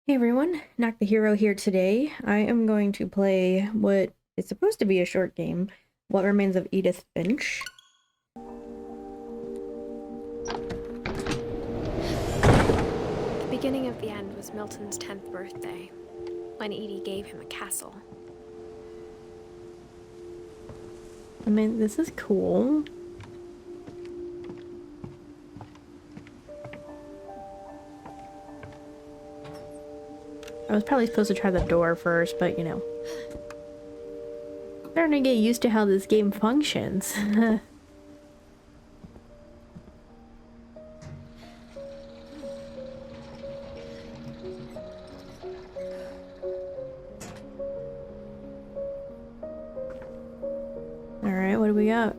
Hey everyone, Nock the Hero here today. I am going to play what is supposed to be a short game, What Remains of Edith Finch. The beginning of the end was Milton's 10th birthday, when Edie gave him a castle. I mean, this is cool. I was probably supposed to try the door first, but you know. Starting to get used to how this game functions. Alright, what do we got?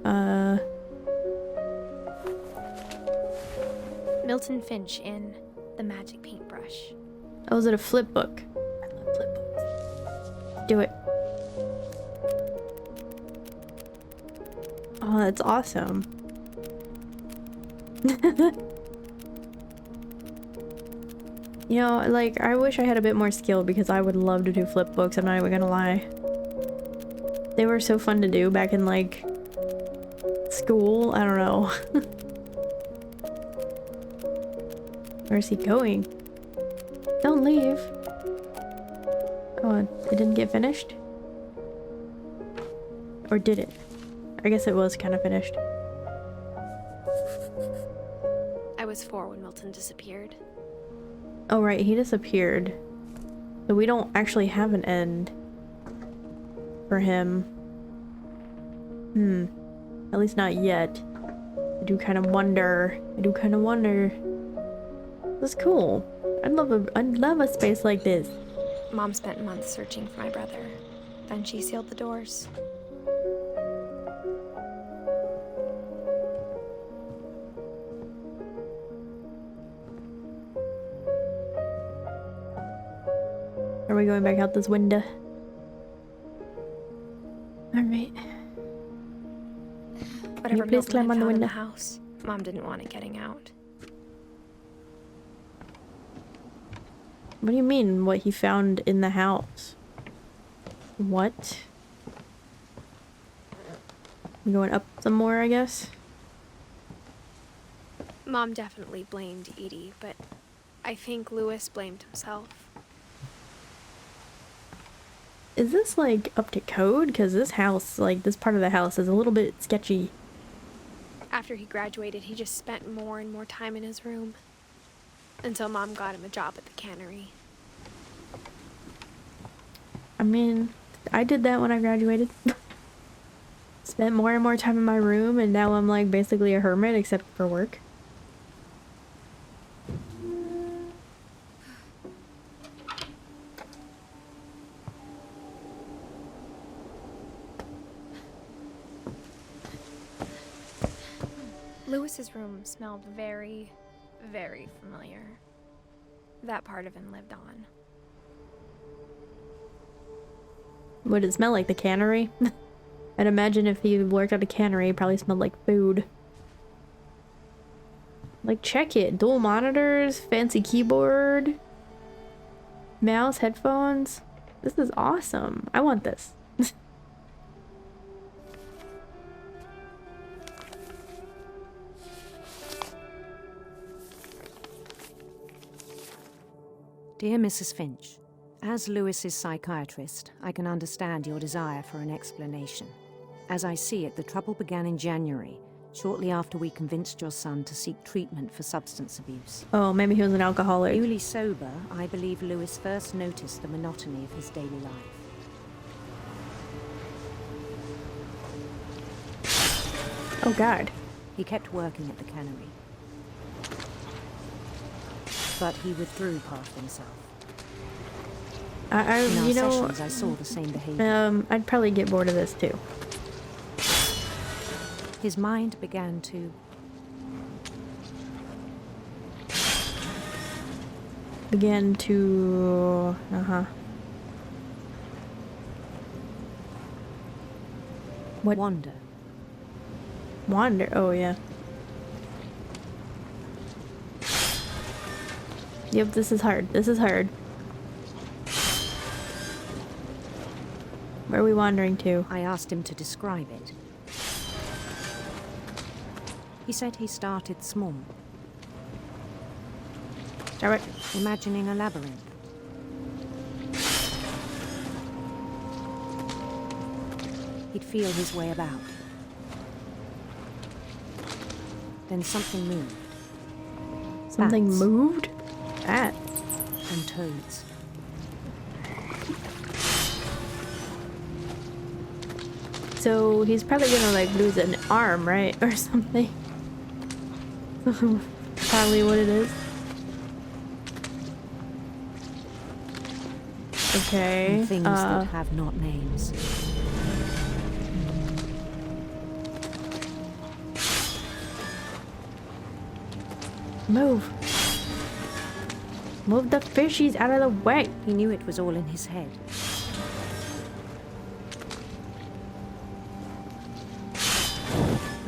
Milton Finch in The Magic Paintbrush. Oh, is it a flip book? I love flip books. Do it. Oh, that's awesome. You know, like, I wish I had a bit more skill because I would love to do flip books, I'm not even gonna lie. They were so fun to do back in, like, school. I don't know. Where's he going? Don't leave. Oh, it didn't get finished? Or did it? I guess it was kind of finished. I was 4 when Milton disappeared. Oh right, he disappeared. So we don't actually have an end for him. At least not yet. I do kind of wonder. That's cool. I'd love a space like this. Mom spent months searching for my brother. Then she sealed the doors. Are we going back out this window? Alright. Whatever please Milton climb had on the found in window? the house, Mom didn't want it getting out. What do you mean, what he found in the house? What? I'm going up some more, I guess? Mom definitely blamed Edie, but I think Lewis blamed himself. Is this, like, up to code? Because this house, like, this part of the house is a little bit sketchy. After he graduated, he just spent more and more time in his room. Until Mom got him a job at the cannery. I mean, I did that when I graduated. Spent more and more time in my room, and now I'm, like, basically a hermit, except for work. Lewis's room smelled very, very familiar. That part of him lived on. Would it smell like the cannery? I'd imagine if he worked at a cannery, it probably smelled like food. Like, check it. Dual monitors, fancy keyboard, mouse, headphones. This is awesome. I want this. Dear Mrs. Finch, as Lewis's psychiatrist, I can understand your desire for an explanation. As I see it, the trouble began in January, shortly after we convinced your son to seek treatment for substance abuse. Oh, maybe he was an alcoholic. Newly sober, I believe Lewis first noticed the monotony of his daily life. Oh God. He kept working at the cannery, but he withdrew part of himself. In our you know, sessions, I saw the same behavior. I'd probably get bored of this too. His mind began to What? wander. Wander. Oh yeah. Yep, this is hard. This is hard. Where are we wandering to? I asked him to describe it. He said he started small, Alright. imagining a labyrinth. He'd feel his way about. Then something moved. Something Bats. moved? Bats. And toads. So he's probably gonna like lose an arm, right? Or something. Probably what it is. Okay. And things that have not names. Move. Move the fishies out of the way. He knew it was all in his head.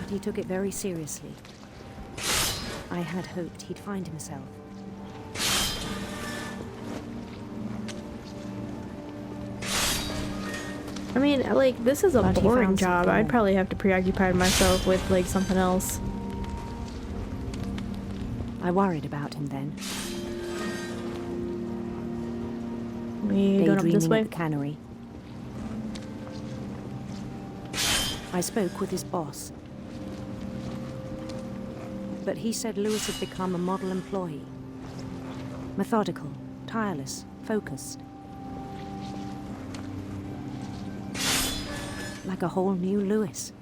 But he took it very seriously. I had hoped he'd find himself. I mean, like, this is a But he boring found job. something I'd more. probably have to preoccupy myself with, like, something else. I worried about him then. We going up this Daydreaming way? at the cannery. I spoke with his boss. But he said Lewis had become a model employee. Methodical, tireless, focused. Like a whole new Lewis.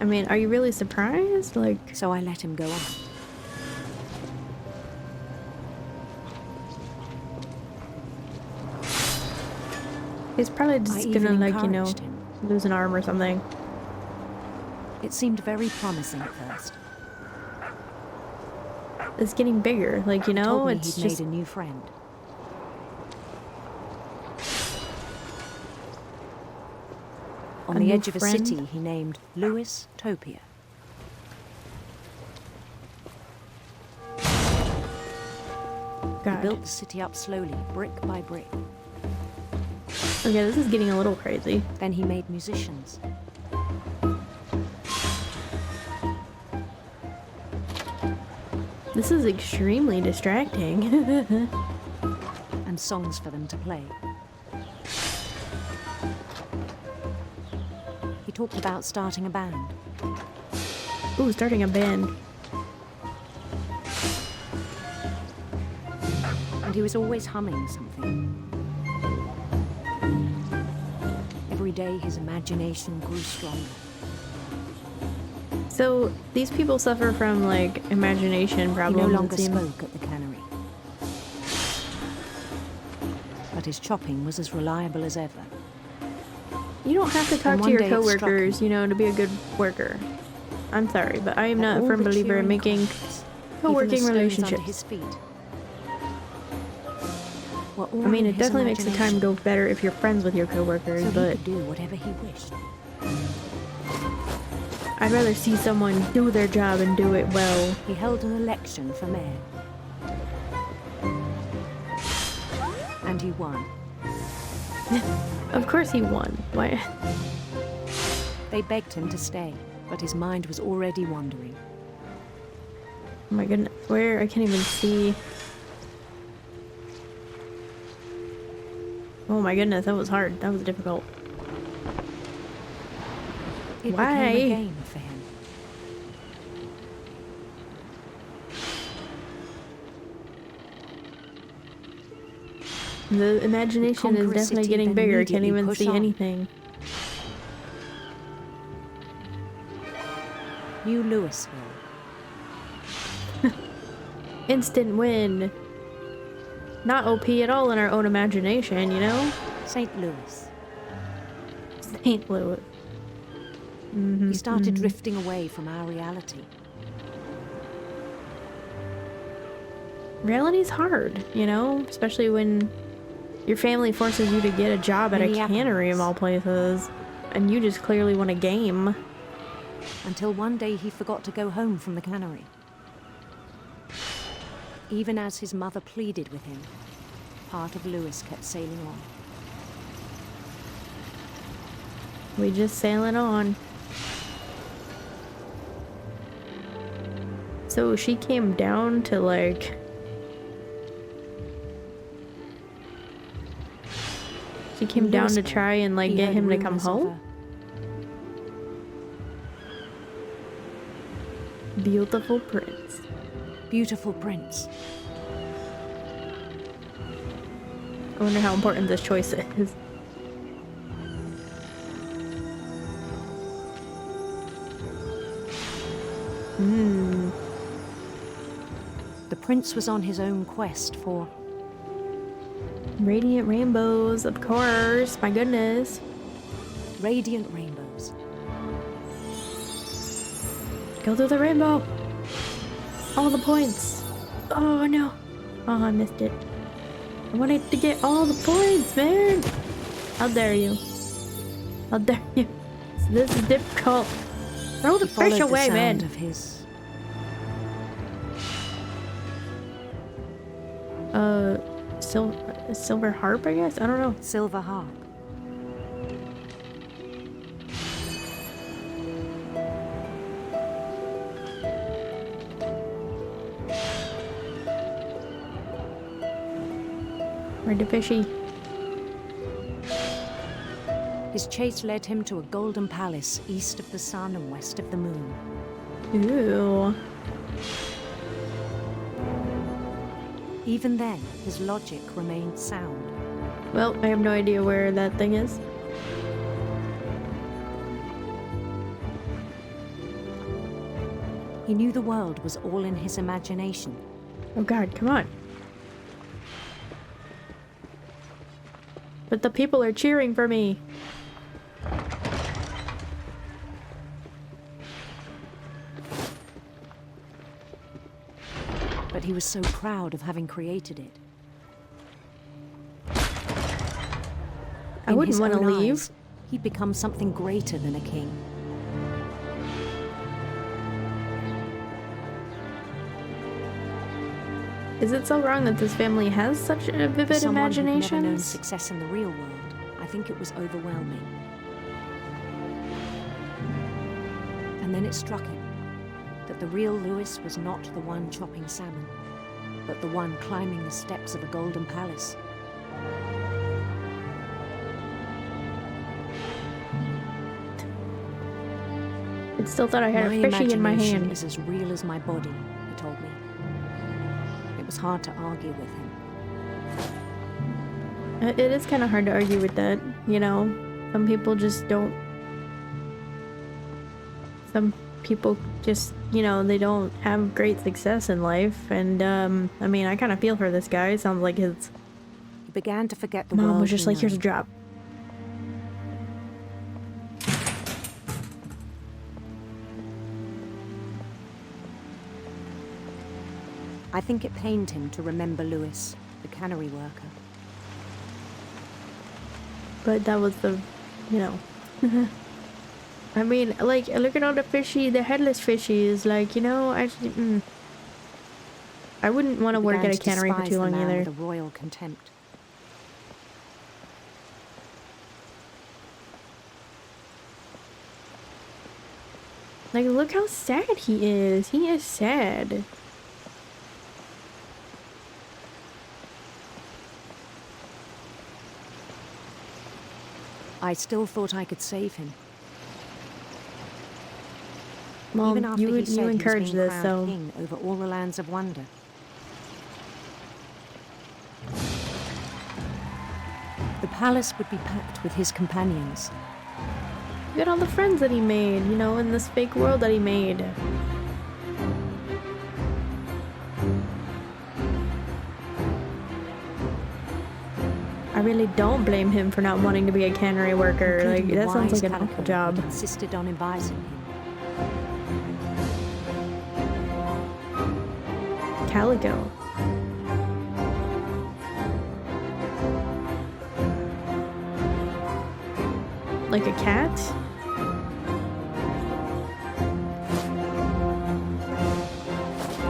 I mean, are you really surprised? Like, So I let him go on. he's probably I just even gonna, like, you know, encouraged him. lose an arm or something. It seemed very promising at first. It's getting bigger, like, you know? Told me It's he'd just... made a new friend. On A the new edge of a friend? city he named Lewis Topia. He God. built the city up slowly, brick by brick. Okay, this is getting a little crazy. Then he made musicians. This is extremely distracting. And songs for them to play. He talked about starting a band. Ooh, starting a band. And he was always humming something. Every day his imagination grew stronger. So, these people suffer from, like, imagination He problems, no it longer seems. spoke at the cannery. But his chopping was as reliable as ever. You don't have to talk And to one your day it struck coworkers, him. you know, to be a good worker. I'm sorry, but I am That not a all firm the believer in cheering making comments, even the co-working stones relationships. under his feet, were all I mean, in it his definitely makes the time imagination, go better if you're friends with your coworkers, so he but could do whatever he wished. I'd rather see someone do their job and do it well. He held an election for mayor. And he won. Of course he won. Why? They begged him to stay, but his mind was already wandering. Oh my goodness. Where? I can't even see. Oh my goodness, that was hard. That was difficult. It Why? became a game for him. The imagination is Conquer a definitely city, getting then bigger. Can't immediately even push see on. anything. New Louisville. Instant win. Not OP at all in our own imagination, you know? St. Louis. St. Louis. He started drifting away from our reality. Reality's hard, you know? Especially when your family forces you to get a job at a cannery of all places. And you just clearly want a game. Until one day he forgot to go home from the cannery. Even as his mother pleaded with him, part of Lewis kept sailing on. We just sailing on. So she came down to like... She came down to try and like get him to come home? Beautiful prince. Beautiful prince. I wonder how important this choice is. The prince was on his own quest for... Radiant rainbows, of course. My goodness. radiant rainbows. Go through the rainbow. All the points. Oh no. Oh, I missed it. I wanted to get all the points, man. How dare you? How dare you? This is difficult. Throw the fish away, man. Of his... Silver harp, I guess? I don't know. Silver harp. Where'd the fishy? His chase led him to a golden palace east of the sun and west of the moon. Ooh. Even then, his logic remained sound. Well, I have no idea where that thing is. He knew the world was all in his imagination. Oh god, come on. But the people are cheering for me. But he was so proud of having created it. I wouldn't want to leave. He'd become something greater than a king. Is it so wrong that this family has such a vivid imagination? Never known success in the real world, I think it was overwhelming. And then it struck him that the real Lewis was not the one chopping salmon, but the one climbing the steps of a golden palace. I still thought I had a fishy in my hand. Is as real as my body, he told me. It was hard to argue with him. It is kind of hard to argue with that, you know. Some people just don't... Some people just, you know, they don't have great success in life. And, I mean, I kind of feel for this guy. It sounds like his... He began to forget the mom world was just like, here's a job. I think it pained him to remember Lewis, the cannery worker. But that was the, you know. I mean, like, look at all the fishy, the headless fishies. Like, you know, I wouldn't want to work at a cannery for too long either. With a royal contempt. Like, look how sad he is. He is sad. I still thought I could save him. Well, even after you he said encourage he was being this, crowned so king over all the lands of wonder. The palace would be packed with his companions. look at all the friends that he made, you know, in this fake world that he made. I really don't blame him for not wanting to be a cannery worker. Like, that sounds like an awful job. Insisted on advising him. Calico. Like a cat?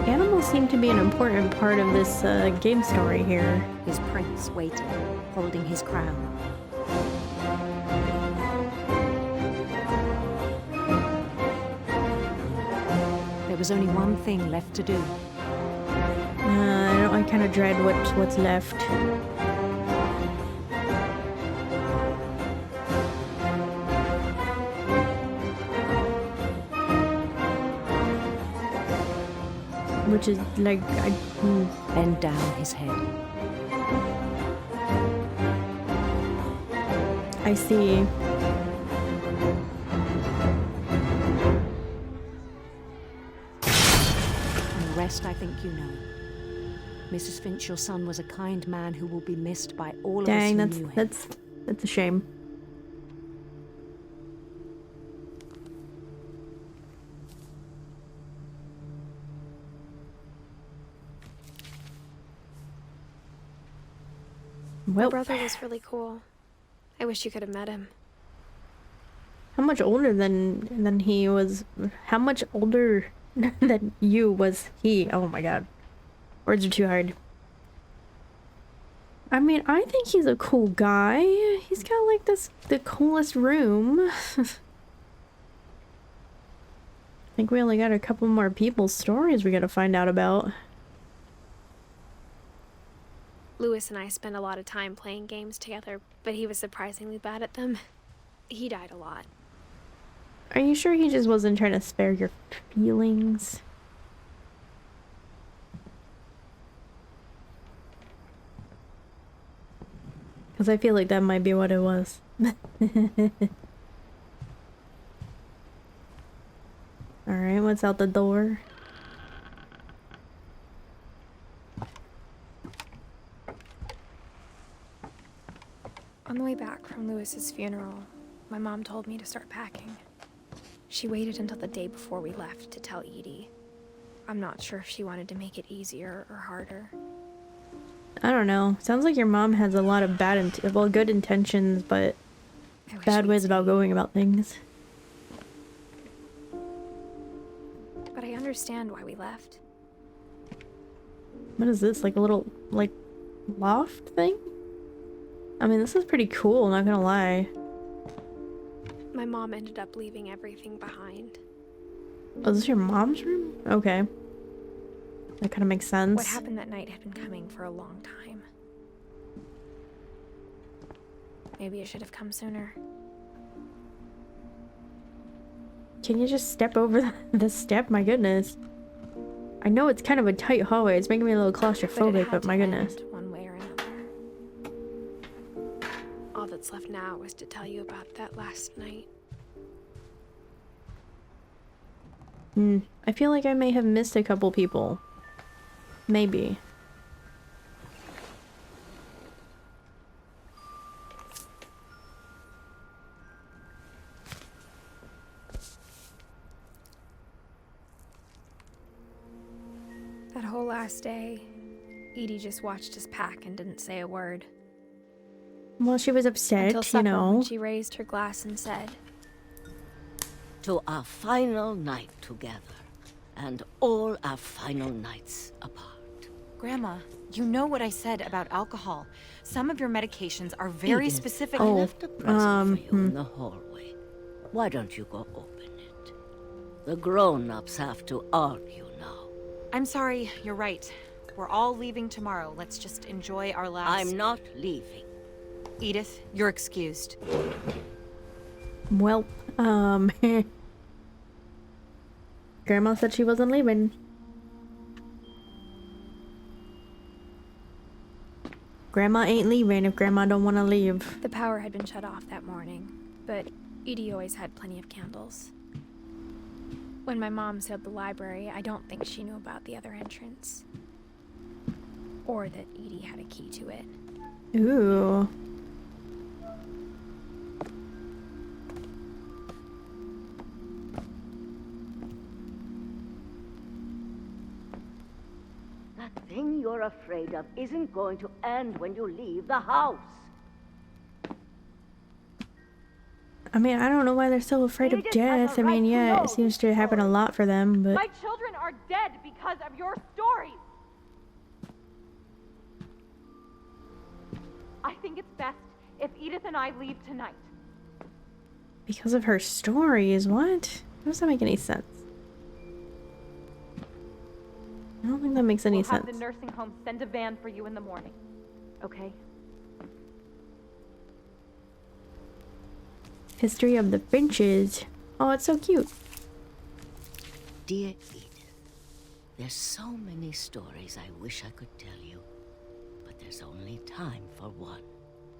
Animals seem to be an important part of this game story here. His prince waited, holding his crown. was only one thing left to do. I kind of dread what's left. Which is like, Bend down his head. I see. And the rest I think you know. Mrs. Finch, your son was a kind man who will be missed by all of us Dang, who knew him. that's a shame. My Well, brother was really cool. I wish you could have met him. how much older than he was? How much older than you was he? Oh my god. Words are too hard. I mean, I think he's a cool guy. He's got like the coolest room. I think we only got a couple more people's stories we gotta find out about. Lewis and I spent a lot of time playing games together, but he was surprisingly bad at them. He died a lot. Are you sure he just wasn't trying to spare your feelings? Because I feel like that might be what it was. Alright, what's out the door? On the way back from Lewis's funeral, my mom told me to start packing. She waited until the day before we left to tell Edie. I'm not sure if she wanted to make it easier or harder. I don't know. Sounds like your mom has a lot of good intentions, but I wish bad we'd ways about stayed. going about things. But I understand why we left. What is this? Like a little, like, loft thing? I mean, this is pretty cool, not gonna lie. My mom ended up leaving everything behind. Oh, is this your mom's room? Okay. That kind of makes sense. What happened that night had been coming for a long time. Maybe it should have come sooner. Can you just step over the step? My goodness. I know it's kind of a tight hallway. It's making me a little claustrophobic, but my goodness. One way or another. All that's left now is to tell you about that last night. I feel like I may have missed a couple people. Maybe. That whole last day, Edie just watched us pack and didn't say a word. Well, she was upset, Until supper, you know. when she raised her glass and said, To our final night together, and all our final nights apart. Grandma, you know what I said about alcohol. Some of your medications are very Edith, specific. I left a present for you in the hallway. Why don't you go open it? The grown-ups have to argue now. I'm sorry, you're right. We're all leaving tomorrow. Let's just enjoy our last... I'm not leaving. Edith, you're excused. Well, Grandma said she wasn't leaving. Grandma ain't leaving if Grandma don't want to leave. the power had been shut off that morning, but Edie always had plenty of candles. When my mom sealed the library, I don't think she knew about the other entrance. Or that Edie had a key to it. Ooh. That thing you're afraid of isn't going to end when you leave the house. I mean, I don't know why they're so afraid of Edith has death. a I mean, right to yeah, know it seems to happen a lot for them, but... My children are dead because of your stories. I think it's best if Edith and I leave tonight. Because of her stories, what? How does that make any sense? I don't think that makes any We'll sense. have the nursing home send a van for you in the morning. Okay? History of the Finches. Oh, it's so cute. Dear Edith, there's so many stories I wish I could tell you, but there's only time for one.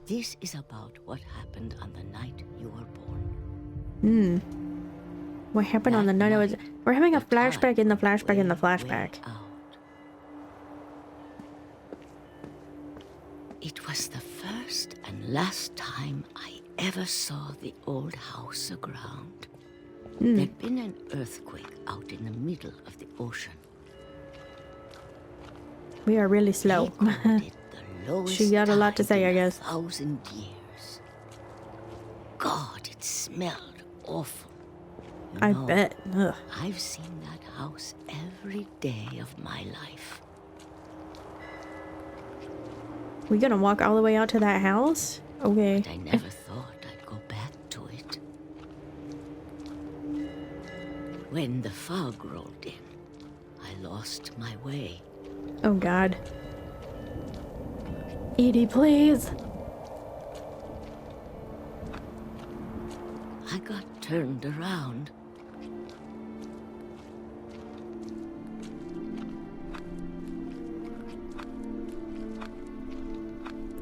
This is about what happened on the night you were born. What happened on the night I was... We're having a flashback in the flashback in the flashback. It was the first and last time I ever saw the old house aground. There'd been an earthquake out in the middle of the ocean. We are really slow. They called it the lowest She got a lot to tide say, I in guess. 1,000 years. God, it smelled awful. You I know, bet. Ugh. I've seen that house every day of my life. We gonna walk all the way out to that house? Okay. But I never thought I'd go back to it. When the fog rolled in, I lost my way. Oh god. Edie, please. I got turned around.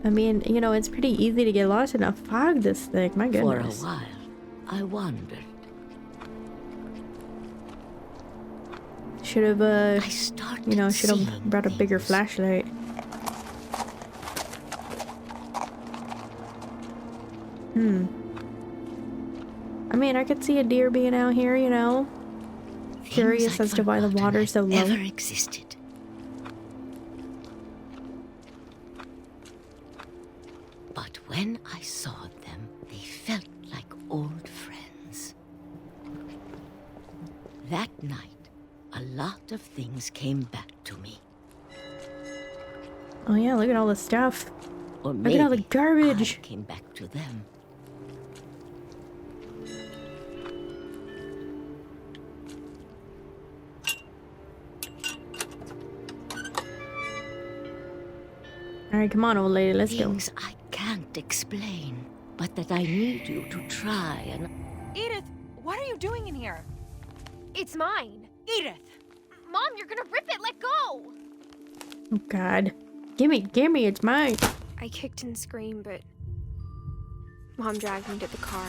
I mean, you know, it's pretty easy to get lost in a fog this thick. My goodness. For a while, I wandered. Should have, I started you know, should have seeing brought a bigger things. flashlight. I mean, I could see a deer being out here, you know. Curious Things as to why the I'd water's so forgotten low. Never existed. But when I saw them, they felt like old friends. That night, a lot of things came back to me. Oh yeah, look at all the stuff. Or Look maybe at all the garbage. I came back to them. Alright, come on, old lady, let's go. Things I can't explain, but that I need you to try and... Edith, what are you doing in here? It's mine. Edith! Mom, you're gonna rip it. Let go. Oh god. Gimme, it's mine. I kicked and screamed, but Mom dragged me to the car.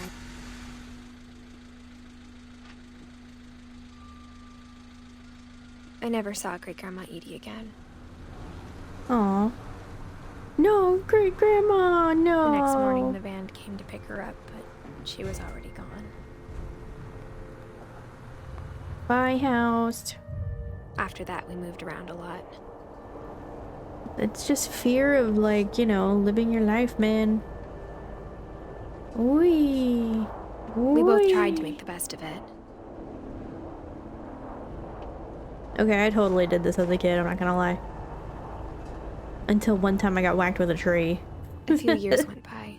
I never saw Great Grandma Edie again. Aw. No, great grandma, no. The next morning, the van came to pick her up, but she was already gone. Bye, house. After that, we moved around a lot. It's just fear of, like, you know, living your life, man. We both tried to make the best of it. Okay, I totally did this as a kid, I'm not gonna lie. Until one time I got whacked with a tree. A few years went by.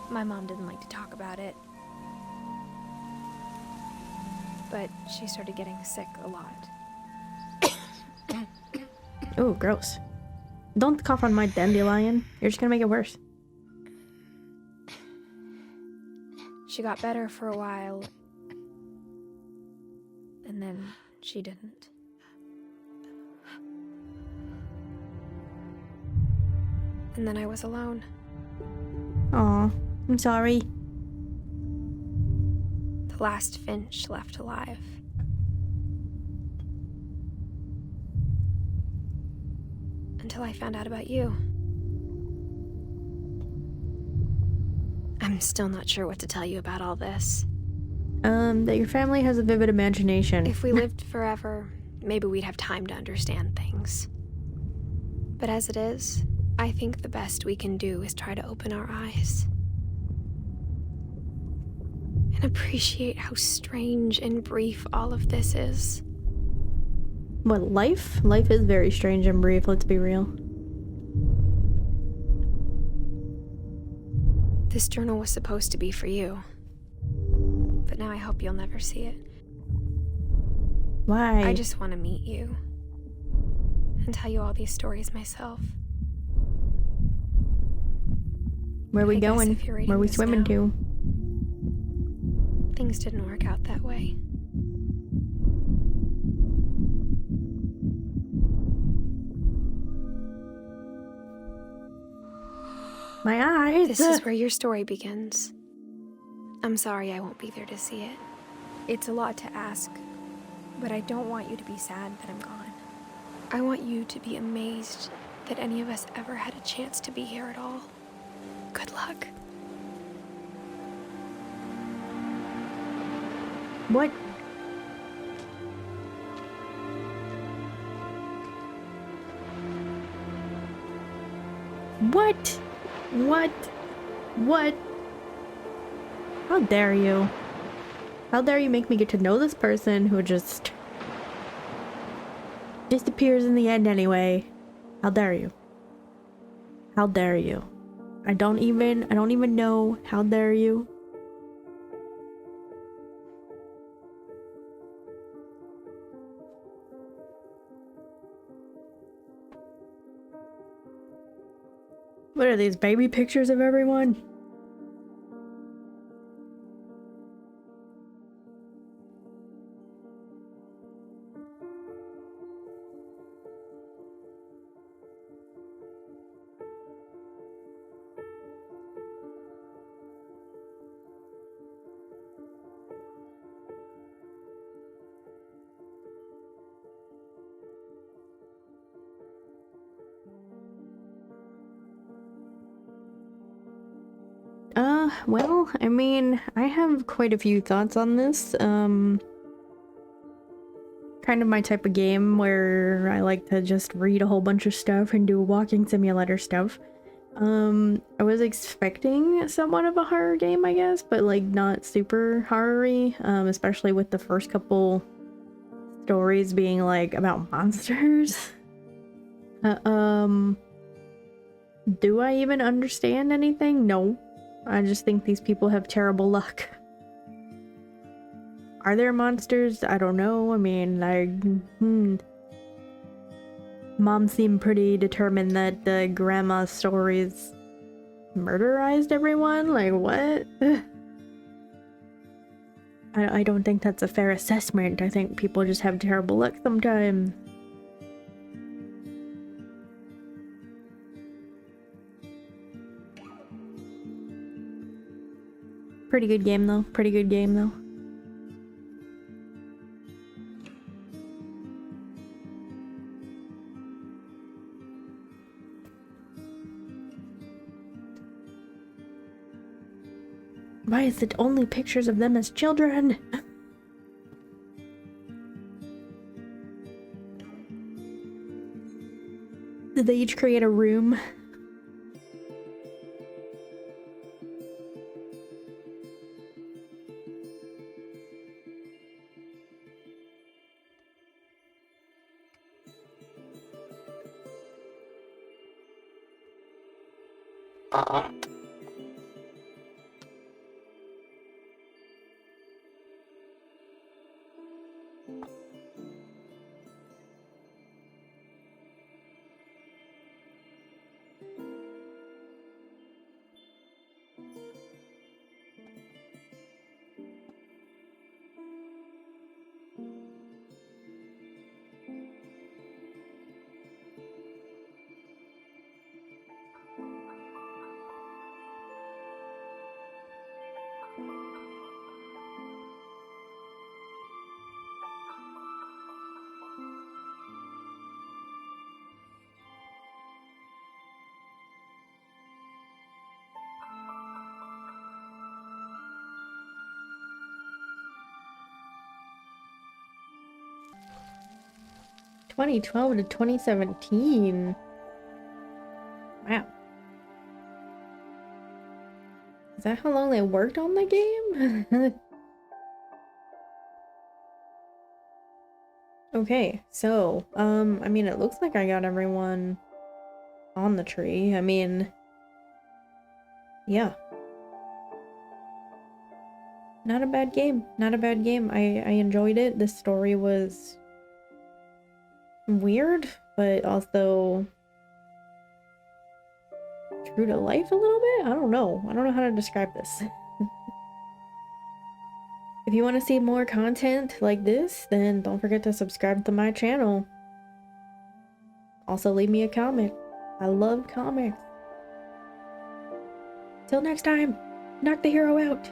My mom didn't like to talk about it. But she started getting sick a lot. Oh, gross. Don't cough on my dandelion. You're just gonna make it worse. She got better for a while, and then she didn't. And then I was alone. Aw, I'm sorry. The last Finch left alive. Until I found out about you. I'm still not sure what to tell you about all this. That your family has a vivid imagination. If we lived forever, maybe we'd have time to understand things. But as it is, I think the best we can do is try to open our eyes. And appreciate how strange and brief all of this is. What, life? Life is very strange and brief, let's be real. This journal was supposed to be for you. But now I hope you'll never see it. Why? I just want to meet you. And tell you all these stories myself. Where we I guess going? if you're reading Where we this swimming now, to? Things didn't work out that way. My eyes! This is where your story begins. I'm sorry I won't be there to see it. It's a lot to ask, but I don't want you to be sad that I'm gone. I want you to be amazed that any of us ever had a chance to be here at all. Good luck. What? What? What? What? How dare you? How dare you make me get to know this person who just disappears in the end anyway? How dare you? How dare you? I don't even know. How dare you? What are these, baby pictures of everyone? Well, I mean, I have quite a few thoughts on this. Kind of my type of game where I like to just read a whole bunch of stuff and do walking simulator stuff. I was expecting somewhat of a horror game, I guess, but like not super horror-y, especially with the first couple stories being like about monsters. Do I even understand anything? No. I just think these people have terrible luck. Are there monsters? I don't know. I mean, like, Mom seemed pretty determined that the grandma's stories murderized everyone. Like, what? I don't think that's a fair assessment. I think people just have terrible luck sometimes. Pretty good game though. Pretty good game though. Why is it only pictures of them as children? Did they each create a room? (2012 to 2017). Wow. Is that how long they worked on the game? Okay, so, I mean, it looks like I got everyone on the tree. I mean, yeah. not a bad game. Not a bad game. I enjoyed it. The story was weird, but also true to life a little bit? I don't know. I don't know how to describe this. If you want to see more content like this, then don't forget to subscribe to my channel. Also, leave me a comment. I love comics. Till next time, Nock the hero out.